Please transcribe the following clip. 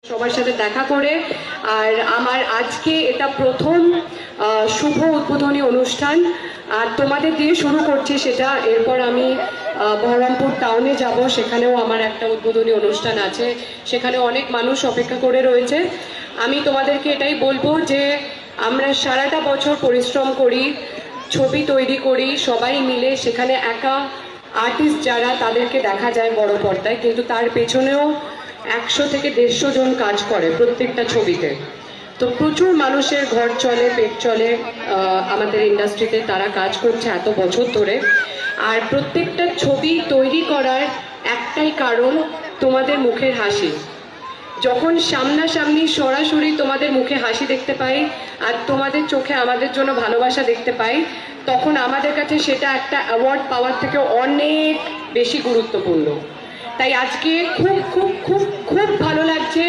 সবার সাথে দেখা করে। আর আমার আজকে এটা প্রথম শুভ উদ্বোধনী অনুষ্ঠান, আর তোমাদের দিয়ে শুরু করছি সেটা। এরপর আমি বহরমপুর টাউনে যাব, সেখানেও আমার একটা উদ্বোধনী অনুষ্ঠান আছে, সেখানে অনেক মানুষ অপেক্ষা করে রয়েছে। আমি তোমাদেরকে এটাই বলবো যে আমরা সারাটা বছর পরিশ্রম করি, ছবি তৈরি করি সবাই মিলে, সেখানে একা আর্টিস্ট যারা তাদেরকে দেখা যায় বড় পর্দায়, কিন্তু তার পেছনেও 100 থেকে 150 জন কাজ করে প্রত্যেকটা ছবিতে। তো প্রচুর মানুষের ঘর চলে, পেট চলে আমাদের ইন্ডাস্ট্রিতে, তারা কাজ করছে এত বছর ধরে। আর প্রত্যেকটা ছবি তৈরি করার একটাই কারণ, তোমাদের মুখের হাসি। যখন সামনাসামনি সরাসরি তোমাদের মুখে হাসি দেখতে পাই আর তোমাদের চোখে আমাদের জন্য ভালোবাসা দেখতে পাই, তখন আমাদের কাছে সেটা একটা অ্যাওয়ার্ড পাওয়ার থেকে অনেক বেশি গুরুত্বপূর্ণ। তাই আজকে খুব খুব খুব খুব ভালো লাগছে।